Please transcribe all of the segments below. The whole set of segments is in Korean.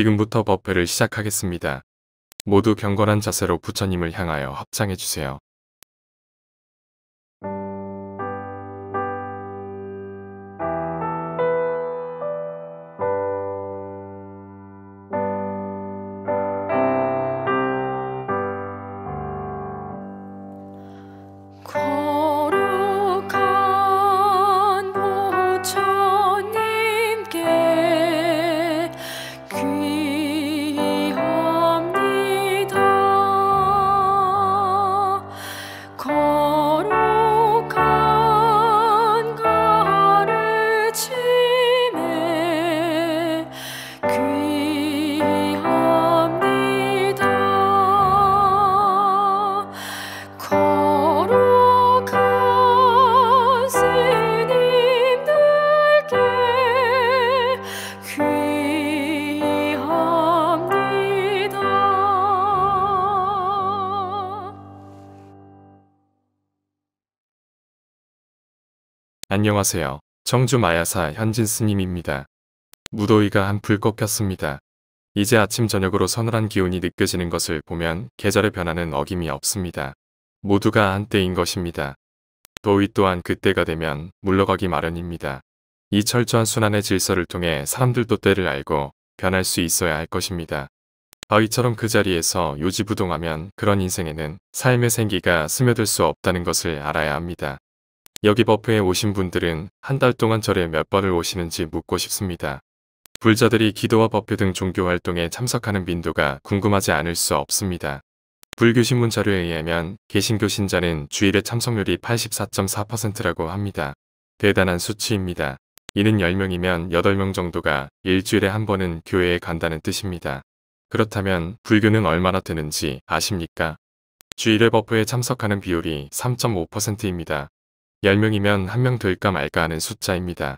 지금부터 법회를 시작하겠습니다. 모두 경건한 자세로 부처님을 향하여 합장해주세요. 거룩한 부처님께 귀합니다. 거룩한 가르침에 귀합니다. 거룩한 스님들께 귀합니다. 안녕하세요. 청주 마야사 현진 스님입니다. 무더위가 한풀 꺾였습니다. 이제 아침 저녁으로 서늘한 기운이 느껴지는 것을 보면 계절의 변화는 어김이 없습니다. 모두가 한때인 것입니다. 더위 또한 그때가 되면 물러가기 마련입니다. 이 철저한 순환의 질서를 통해 사람들도 때를 알고 변할 수 있어야 할 것입니다. 바위처럼 그 자리에서 요지부동하면 그런 인생에는 삶의 생기가 스며들 수 없다는 것을 알아야 합니다. 여기 법회에 오신 분들은 한 달 동안 절에 몇 번을 오시는지 묻고 싶습니다. 불자들이 기도와 법회 등 종교활동에 참석하는 빈도가 궁금하지 않을 수 없습니다. 불교신문 자료에 의하면 개신교 신자는 주일에 참석률이 84.4%라고 합니다. 대단한 수치입니다. 이는 10명이면 8명 정도가 일주일에 한 번은 교회에 간다는 뜻입니다. 그렇다면 불교는 얼마나 되는지 아십니까? 주일에 법회에 참석하는 비율이 3.5%입니다. 10명이면 1명 될까 말까 하는 숫자입니다.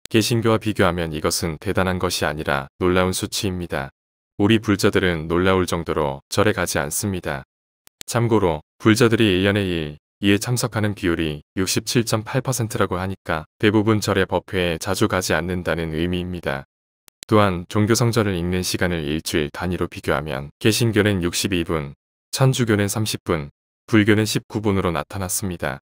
개신교와 비교하면 이것은 대단한 것이 아니라 놀라운 수치입니다. 우리 불자들은 놀라울 정도로 절에 가지 않습니다. 참고로 불자들이 1년에 2에 참석하는 비율이 67.8%라고 하니까 대부분 절의 법회에 자주 가지 않는다는 의미입니다. 또한 종교성전을 읽는 시간을 일주일 단위로 비교하면 개신교는 62분, 천주교는 30분, 불교는 19분으로 나타났습니다.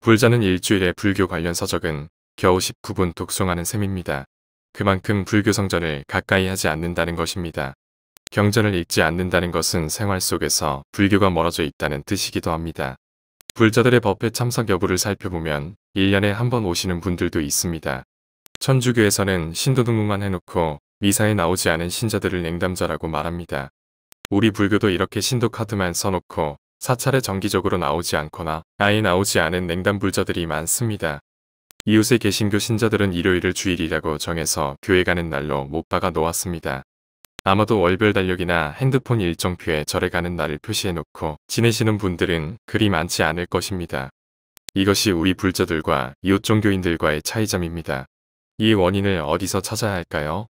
불자는 일주일에 불교 관련 서적은 겨우 19분 독송하는 셈입니다. 그만큼 불교 성전을 가까이 하지 않는다는 것입니다. 경전을 읽지 않는다는 것은 생활 속에서 불교가 멀어져 있다는 뜻이기도 합니다. 불자들의 법회 참석 여부를 살펴보면 1년에 한 번 오시는 분들도 있습니다. 천주교에서는 신도 등록만 해놓고 미사에 나오지 않은 신자들을 냉담자라고 말합니다. 우리 불교도 이렇게 신도 카드만 써놓고 사찰에 정기적으로 나오지 않거나 아예 나오지 않은 냉담 불자들이 많습니다. 이웃의 개신교 신자들은 일요일을 주일이라고 정해서 교회 가는 날로 못 박아 놓았습니다. 아마도 월별 달력이나 핸드폰 일정표에 절에 가는 날을 표시해놓고 지내시는 분들은 그리 많지 않을 것입니다. 이것이 우리 불자들과 이웃 종교인들과의 차이점입니다. 이 원인을 어디서 찾아야 할까요?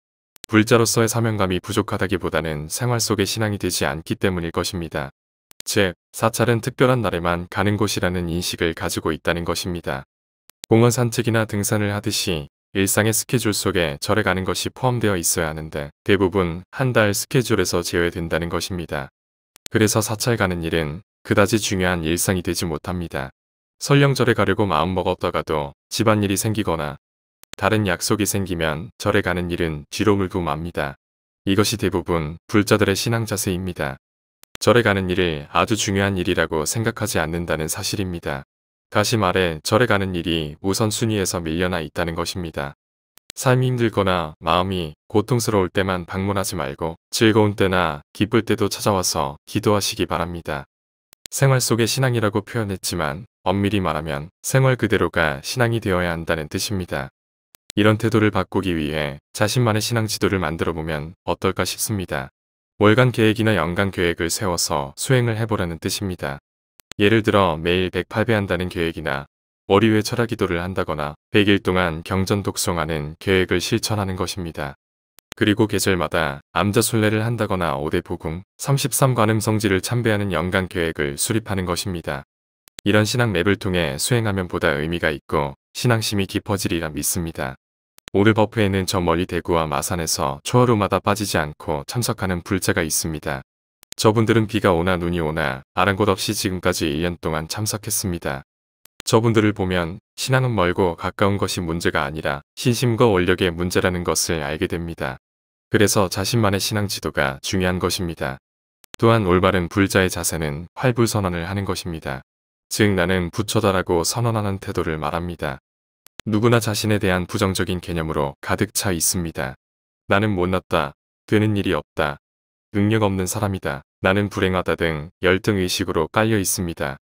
불자로서의 사명감이 부족하다기보다는 생활 속의 신앙이 되지 않기 때문일 것입니다. 즉, 사찰은 특별한 날에만 가는 곳이라는 인식을 가지고 있다는 것입니다. 공원 산책이나 등산을 하듯이 일상의 스케줄 속에 절에 가는 것이 포함되어 있어야 하는데 대부분 한 달 스케줄에서 제외된다는 것입니다. 그래서 사찰 가는 일은 그다지 중요한 일상이 되지 못합니다. 설령 절에 가려고 마음먹었다가도 집안일이 생기거나 다른 약속이 생기면 절에 가는 일은 뒤로 물고 맙니다. 이것이 대부분 불자들의 신앙 자세입니다. 절에 가는 일을 아주 중요한 일이라고 생각하지 않는다는 사실입니다. 다시 말해 절에 가는 일이 우선순위에서 밀려나 있다는 것입니다. 삶이 힘들거나 마음이 고통스러울 때만 방문하지 말고 즐거운 때나 기쁠 때도 찾아와서 기도하시기 바랍니다. 생활 속의 신앙이라고 표현했지만 엄밀히 말하면 생활 그대로가 신앙이 되어야 한다는 뜻입니다. 이런 태도를 바꾸기 위해 자신만의 신앙 지도를 만들어 보면 어떨까 싶습니다. 월간 계획이나 연간 계획을 세워서 수행을 해보라는 뜻입니다. 예를 들어 매일 108배 한다는 계획이나 월요일 철야 기도를 한다거나 100일 동안 경전 독송하는 계획을 실천하는 것입니다. 그리고 계절마다 암자순례를 한다거나 5대 복음, 33관음성지를 참배하는 연간 계획을 수립하는 것입니다. 이런 신앙 맵을 통해 수행하면 보다 의미가 있고 신앙심이 깊어지리라 믿습니다. 오늘 버프에는 저 멀리 대구와 마산에서 초하루마다 빠지지 않고 참석하는 불자가 있습니다. 저분들은 비가 오나 눈이 오나 아랑곳 없이 지금까지 1년 동안 참석했습니다. 저분들을 보면 신앙은 멀고 가까운 것이 문제가 아니라 신심과 원력의 문제라는 것을 알게 됩니다. 그래서 자신만의 신앙 지도가 중요한 것입니다. 또한 올바른 불자의 자세는 활불선언을 하는 것입니다. 즉 나는 부처다라고 선언하는 태도를 말합니다. 누구나 자신에 대한 부정적인 개념으로 가득 차 있습니다. 나는 못났다, 되는 일이 없다, 능력 없는 사람이다, 나는 불행하다 등 열등의식으로 깔려 있습니다.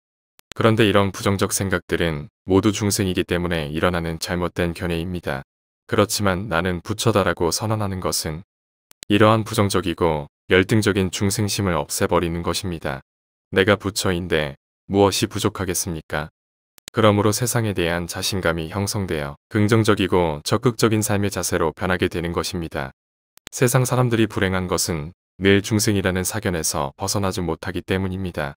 그런데 이런 부정적 생각들은 모두 중생이기 때문에 일어나는 잘못된 견해입니다. 그렇지만 나는 부처다라고 선언하는 것은 이러한 부정적이고 열등적인 중생심을 없애버리는 것입니다. 내가 부처인데 무엇이 부족하겠습니까? 그러므로 세상에 대한 자신감이 형성되어 긍정적이고 적극적인 삶의 자세로 변하게 되는 것입니다. 세상 사람들이 불행한 것은 늘 중생이라는 사견에서 벗어나지 못하기 때문입니다.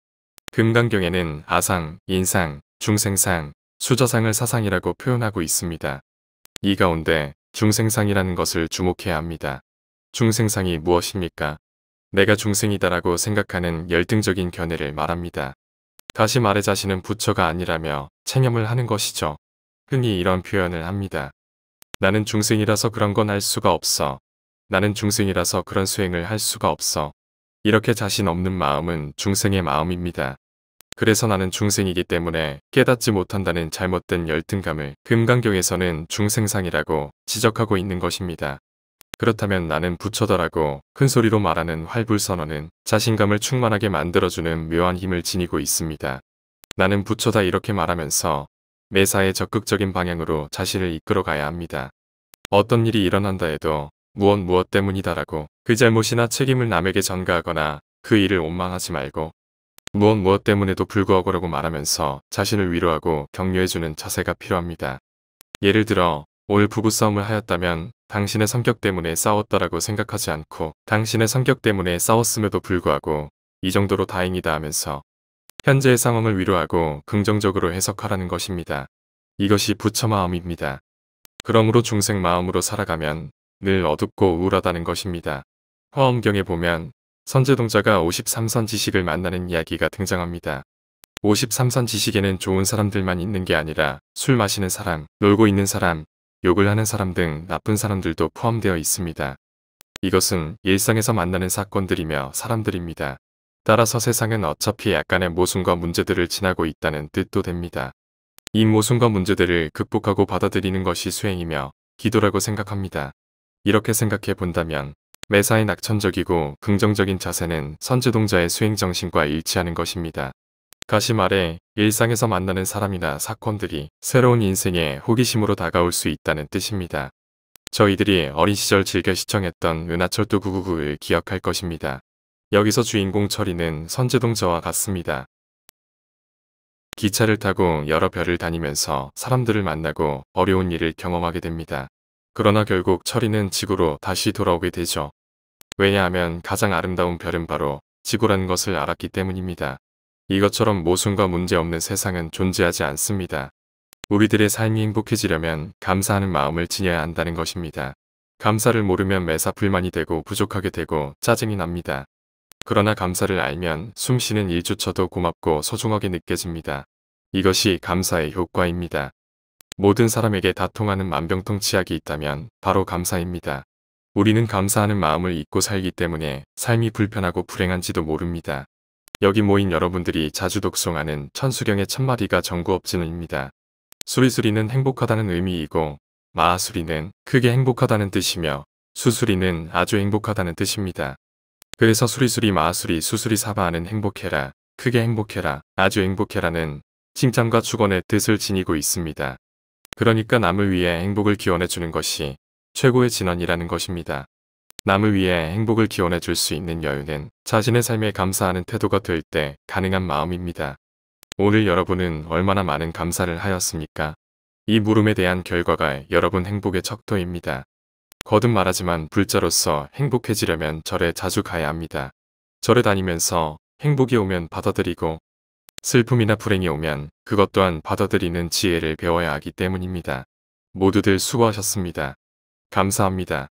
금강경에는 아상, 인상, 중생상, 수저상을 사상이라고 표현하고 있습니다. 이 가운데 중생상이라는 것을 주목해야 합니다. 중생상이 무엇입니까? 내가 중생이다라고 생각하는 열등적인 견해를 말합니다. 다시 말해 자신은 부처가 아니라며 체념을 하는 것이죠. 흔히 이런 표현을 합니다. 나는 중생이라서 그런 건 할 수가 없어. 나는 중생이라서 그런 수행을 할 수가 없어. 이렇게 자신 없는 마음은 중생의 마음입니다. 그래서 나는 중생이기 때문에 깨닫지 못한다는 잘못된 열등감을 금강경에서는 중생상이라고 지적하고 있는 것입니다. 그렇다면 나는 부처더라고 큰소리로 말하는 활불선언은 자신감을 충만하게 만들어주는 묘한 힘을 지니고 있습니다. 나는 부처다 이렇게 말하면서 매사에 적극적인 방향으로 자신을 이끌어가야 합니다. 어떤 일이 일어난다 해도 무엇 때문이다라고 그 잘못이나 책임을 남에게 전가하거나 그 일을 원망하지 말고 무엇 때문에도 불구하고라고 말하면서 자신을 위로하고 격려해주는 자세가 필요합니다. 예를 들어 오늘 부부싸움을 하였다면 당신의 성격 때문에 싸웠다라고 생각하지 않고 당신의 성격 때문에 싸웠음에도 불구하고 이 정도로 다행이다 하면서 현재의 상황을 위로하고 긍정적으로 해석하라는 것입니다. 이것이 부처 마음입니다. 그러므로 중생 마음으로 살아가면 늘 어둡고 우울하다는 것입니다. 화엄경에 보면 선제동자가 53선 지식을 만나는 이야기가 등장합니다. 53선 지식에는 좋은 사람들만 있는 게 아니라 술 마시는 사람, 놀고 있는 사람, 욕을 하는 사람 등 나쁜 사람들도 포함되어 있습니다. 이것은 일상에서 만나는 사건들이며 사람들입니다. 따라서 세상은 어차피 약간의 모순과 문제들을 지나고 있다는 뜻도 됩니다. 이 모순과 문제들을 극복하고 받아들이는 것이 수행이며 기도라고 생각합니다. 이렇게 생각해 본다면 매사에 낙천적이고 긍정적인 자세는 선제동자의 수행정신과 일치하는 것입니다. 다시 말해 일상에서 만나는 사람이나 사건들이 새로운 인생의 호기심으로 다가올 수 있다는 뜻입니다. 저희들이 어린 시절 즐겨 시청했던 은하철도 999를 기억할 것입니다. 여기서 주인공 철이는 선제동자와 같습니다. 기차를 타고 여러 별을 다니면서 사람들을 만나고 어려운 일을 경험하게 됩니다. 그러나 결국 철이는 지구로 다시 돌아오게 되죠. 왜냐하면 가장 아름다운 별은 바로 지구라는 것을 알았기 때문입니다. 이것처럼 모순과 문제 없는 세상은 존재하지 않습니다. 우리들의 삶이 행복해지려면 감사하는 마음을 지녀야 한다는 것입니다. 감사를 모르면 매사 불만이 되고 부족하게 되고 짜증이 납니다. 그러나 감사를 알면 숨쉬는 일조차도 고맙고 소중하게 느껴집니다. 이것이 감사의 효과입니다. 모든 사람에게 다 통하는 만병통치약이 있다면 바로 감사입니다. 우리는 감사하는 마음을 잊고 살기 때문에 삶이 불편하고 불행한지도 모릅니다. 여기 모인 여러분들이 자주 독송하는 천수경의 첫마디가 정구업진우입니다. 수리수리는 행복하다는 의미이고 마하수리는 크게 행복하다는 뜻이며 수수리는 아주 행복하다는 뜻입니다. 그래서 수리수리 마하수리 수수리 사바하는 행복해라, 크게 행복해라, 아주 행복해라는 칭찬과 축원의 뜻을 지니고 있습니다. 그러니까 남을 위해 행복을 기원해주는 것이 최고의 진언이라는 것입니다. 남을 위해 행복을 기원해 줄 수 있는 여유는 자신의 삶에 감사하는 태도가 될 때 가능한 마음입니다. 오늘 여러분은 얼마나 많은 감사를 하였습니까? 이 물음에 대한 결과가 여러분 행복의 척도입니다. 거듭 말하지만 불자로서 행복해지려면 절에 자주 가야 합니다. 절에 다니면서 행복이 오면 받아들이고 슬픔이나 불행이 오면 그것 또한 받아들이는 지혜를 배워야 하기 때문입니다. 모두들 수고하셨습니다. 감사합니다.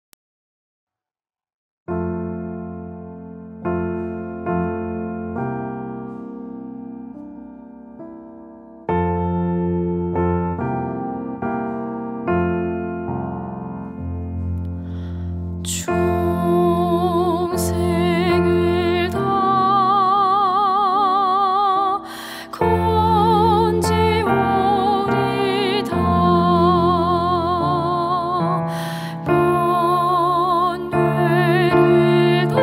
충생을 다 건지오리다 번뇌를 다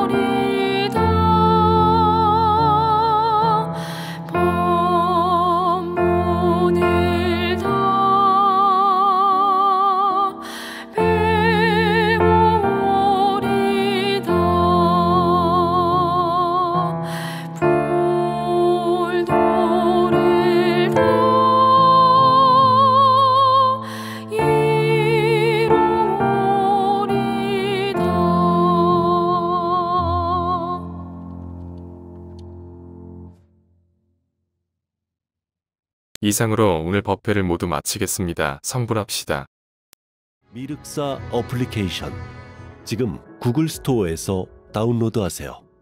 깨내오리다 법문을 다 배우리다 불도를 다 이루리다. 이상으로 오늘 법회를 모두 마치겠습니다. 성불합시다. 미륵사 어플리케이션 지금 구글 스토어에서 다운로드하세요.